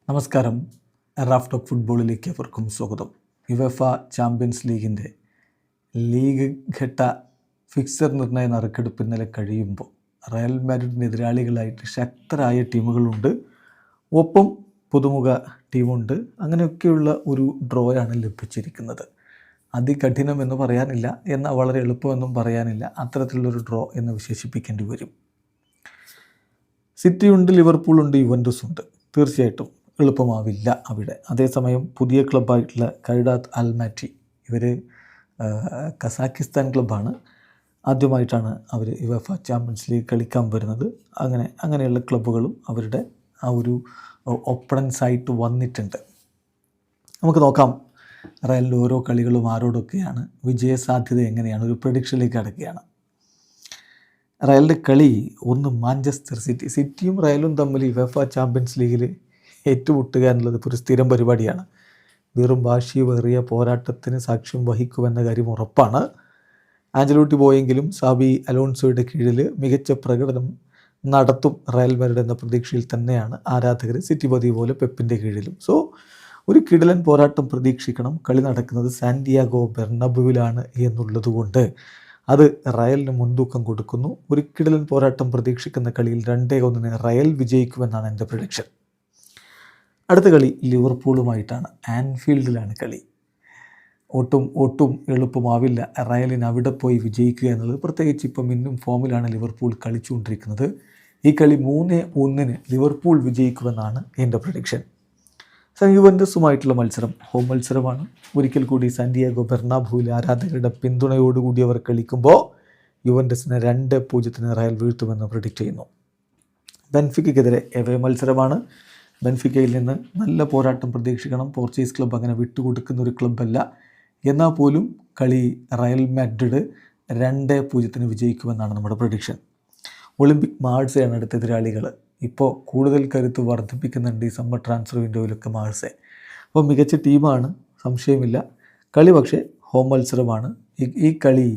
നമസ്കാരം. Raf talk ഫുട്ബോളിലേക്ക് അവർക്കും സ്വാഗതം. യുവേഫ ചാമ്പ്യൻസ് ലീഗിൻ്റെ ലീഗ് ഘട്ട ഫിക്സർ നിർണയ നറുക്കെടുപ്പ് ഇന്നലെ കഴിയുമ്പോൾ റയൽ മാഡ്രിഡിന് എതിരാളികളായിട്ട് ശക്തരായ ടീമുകളുണ്ട്, ഒപ്പം പുതുമുഖ ടീമുണ്ട്. അങ്ങനെയൊക്കെയുള്ള ഒരു ഡ്രോയാണ് ലഭിച്ചിരിക്കുന്നത്. അതികഠിനമെന്ന് പറയാനില്ല, എന്നാൽ വളരെ എളുപ്പമെന്നും പറയാനില്ല. അത്തരത്തിലുള്ളൊരു ഡ്രോ എന്ന് വിശേഷിപ്പിക്കേണ്ടി വരും. സിറ്റിയുണ്ട്, ലിവർപൂളുണ്ട്, യുവൻറ്റസ് ഉണ്ട്. തീർച്ചയായിട്ടും എളുപ്പമാവില്ല അവിടെ. അതേസമയം പുതിയ ക്ലബ്ബായിട്ടുള്ള ഖൈറാത്ത് അൽമാറ്റി, ഇവർ കസാക്കിസ്ഥാൻ ക്ലബ്ബാണ്. ആദ്യമായിട്ടാണ് അവർ യുവേഫ ചാമ്പ്യൻസ് ലീഗ് കളിക്കാൻ വരുന്നത്. അങ്ങനെയുള്ള ക്ലബ്ബുകളും അവരുടെ ആ ഒരു ഓപ്പണൻസായിട്ട് വന്നിട്ടുണ്ട്. നമുക്ക് നോക്കാം റയലിൻ്റെ ഓരോ കളികളും ആരോടൊക്കെയാണ്, വിജയസാധ്യത എങ്ങനെയാണ്, ഒരു പ്രഡിക്ഷനിലേക്ക് അടക്കുകയാണ്. റയലിൻ്റെ കളി ഒന്ന് മാഞ്ചസ്റ്റർ സിറ്റിയും റയലും തമ്മിൽ യുവേഫ ചാമ്പ്യൻസ് ലീഗിൽ ഏറ്റുമുട്ടുക എന്നുള്ളത് ഇപ്പോൾ ഒരു സ്ഥിരം പരിപാടിയാണ്. വെറും വാശിയേറിയ പോരാട്ടത്തിന് സാക്ഷ്യം വഹിക്കുമെന്ന കാര്യം ഉറപ്പാണ്. ആഞ്ചലോട്ടി പോയെങ്കിലും സാബി അലോൺസോയുടെ കീഴിൽ മികച്ച പ്രകടനം നടത്തും റയൽ മാഡ്രിഡ് എന്ന പ്രതീക്ഷയിൽ തന്നെയാണ് ആരാധകർ. സിറ്റി പതിവ് പോലെ പെപ്പിൻ്റെ കീഴിലും. സോ ഒരു കിടിലൻ പോരാട്ടം പ്രതീക്ഷിക്കണം. കളി നടക്കുന്നത് സാന്റിയാഗോ ബെർണബുവിലാണ് എന്നുള്ളത് കൊണ്ട് അത് റയലിന് മുൻതൂക്കം കൊടുക്കുന്നു. ഒരു കിടിലൻ പോരാട്ടം പ്രതീക്ഷിക്കുന്ന കളിയിൽ 2-1 റയൽ വിജയിക്കുമെന്നാണ് എൻ്റെ പ്രഡിക്ഷൻ. അടുത്ത കളി ലിവർപൂളുമായിട്ടാണ്. ആൻഫീൽഡിലാണ് കളി. ഒട്ടും എളുപ്പമാവില്ല റയലിന് അവിടെ പോയി വിജയിക്കുക എന്നുള്ളത്. പ്രത്യേകിച്ച് ഇപ്പം ഇന്നും ഫോമിലാണ് ലിവർപൂൾ കളിച്ചുകൊണ്ടിരിക്കുന്നത്. ഈ കളി 3-1 ലിവർപൂൾ വിജയിക്കുമെന്നാണ് എൻ്റെ പ്രഡിക്ഷൻ. യുവൻറ്റസുമായിട്ടുള്ള മത്സരം ഹോം മത്സരമാണ്. ഒരിക്കൽ കൂടി സാന്റിയാഗോ ബെർണാബുവിൽ ആരാധകരുടെ പിന്തുണയോടുകൂടി അവർ കളിക്കുമ്പോൾ യുവൻറ്റസിനെ 2-0 റയൽ വീഴ്ത്തുമെന്ന് പ്രഡിക്റ്റ് ചെയ്യുന്നു. ബെൻഫിക്കയ്ക്കെതിരെ എവേ മത്സരമാണ്. ബെൻഫിക്കയിൽ നിന്ന് നല്ല പോരാട്ടം പ്രതീക്ഷിക്കണം. പോർച്ചുഗീസ് ക്ലബ്ബ് അങ്ങനെ വിട്ടുകൊടുക്കുന്ന ഒരു ക്ലബ്ബല്ല. എന്നാൽ പോലും കളി റയൽ മാഡ്രിഡ് 2-0 വിജയിക്കുമെന്നാണ് നമ്മുടെ പ്രഡിക്ഷൻ. ഒളിമ്പിക് മാർസയാണ് അടുത്ത എതിരാളികൾ. ഇപ്പോൾ കൂടുതൽ കരുത്ത് വർദ്ധിപ്പിക്കുന്നുണ്ട് ഈ സമ്മർ ട്രാൻസ്ഫർ വിൻഡോയിലൊക്കെ മാർസെ. അപ്പോൾ മികച്ച ടീമാണ്, സംശയമില്ല. കളി പക്ഷേ ഹോം മത്സരമാണ്. ഈ കളി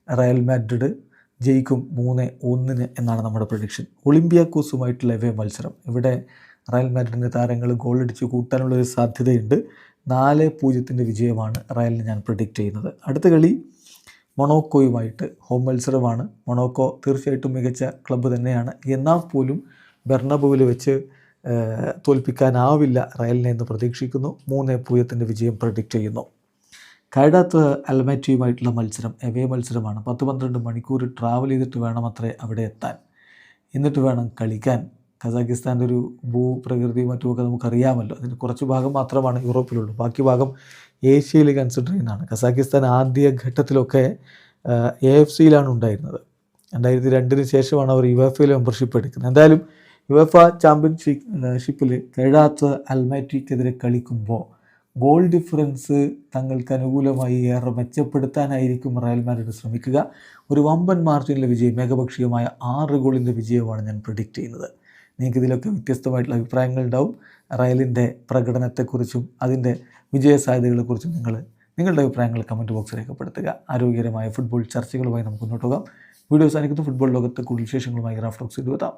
റയൽ മാഡ്രിഡ് ജയിക്കും 3-1 എന്നാണ് നമ്മുടെ പ്രഡിക്ഷൻ. ഒളിമ്പിയാക്കോസുമായിട്ടുള്ള എവേ മത്സരം. ഇവിടെ റയൽ മാഡ്രിഡിൻ്റെ താരങ്ങൾ ഗോളടിച്ച് കൂട്ടാനുള്ളൊരു സാധ്യതയുണ്ട്. 4-0 വിജയമാണ് റയലിന് ഞാൻ പ്രഡിക്റ്റ് ചെയ്യുന്നത്. അടുത്ത കളി മൊണോക്കോയുമായിട്ട് ഹോം മത്സരമാണ്. മൊണോക്കോ തീർച്ചയായിട്ടും മികച്ച ക്ലബ്ബ് തന്നെയാണ്. എന്നാൽ പോലും ബെർണബുവിൽ വെച്ച് തോൽപ്പിക്കാനാവില്ല റയലിനെ എന്ന് പ്രതീക്ഷിക്കുന്നു. 3-0 വിജയം പ്രഡിക്റ്റ് ചെയ്യുന്നു. ഖൈറാത്ത് അൽമാറ്റിയുമായിട്ടുള്ള മത്സരം എവേ മത്സരമാണ്. 10-12 മണിക്കൂർ ട്രാവൽ ചെയ്തിട്ട് വേണം അത്രേ അവിടെ എത്താൻ. എന്നിട്ട് വേണം കളിക്കാൻ. കസാക്കിസ്ഥാൻ്റെ ഒരു ഭൂപ്രകൃതി മറ്റുമൊക്കെ നമുക്കറിയാമല്ലോ. അതിന് കുറച്ച് ഭാഗം മാത്രമാണ് യൂറോപ്പിലുള്ളൂ, ബാക്കി ഭാഗം ഏഷ്യയിൽ കൺസിഡർ ചെയ്യുന്നതാണ്. കസാക്കിസ്ഥാൻ ആദ്യ ഘട്ടത്തിലൊക്കെ AFCയിലാണ് ഉണ്ടായിരുന്നത്. 2002 ശേഷമാണ് അവർ യുവേഫയിൽ മെമ്പർഷിപ്പ് എടുക്കുന്നത്. എന്തായാലും യുവേഫ ചാമ്പ്യൻഷിപ്പിൽ ഖൈറാത്ത് അൽമാറ്റിക്കെതിരെ കളിക്കുമ്പോൾ ഗോൾ ഡിഫറൻസ് തങ്ങൾക്ക് അനുകൂലമായി ഏറെ മെച്ചപ്പെടുത്താനായിരിക്കും റയൽ മാഡ്രിഡ് ശ്രമിക്കുക. ഒരു വമ്പൻ മാർജിനിലെ വിജയം, ഏകപക്ഷീയമായ 6 ഗോളിൻ്റെ വിജയമാണ് ഞാൻ പ്രഡിക്റ്റ് ചെയ്യുന്നത്. നിങ്ങൾക്കിതിലൊക്കെ വ്യത്യസ്തമായിട്ടുള്ള അഭിപ്രായങ്ങൾ ഉണ്ടാവും. റയലിൻ്റെ പ്രകടനത്തെക്കുറിച്ചും അതിൻ്റെ വിജയസാധ്യതകളെക്കുറിച്ചും നിങ്ങളുടെ അഭിപ്രായങ്ങൾ കമൻറ്റ് ബോക്സിൽ രേഖപ്പെടുത്തുക. ആരോഗ്യകരമായ ഫുട്ബോൾ ചർച്ചകളുമായി നമുക്ക് മുന്നോട്ട് പോകാം. വീഡിയോ അവസാനിക്കുന്നു. ഫുട്ബോൾ ലോകത്തെ കൂടുതൽ വിശേഷങ്ങളുമായി റാഫ് ടോക്സ് എത്താം.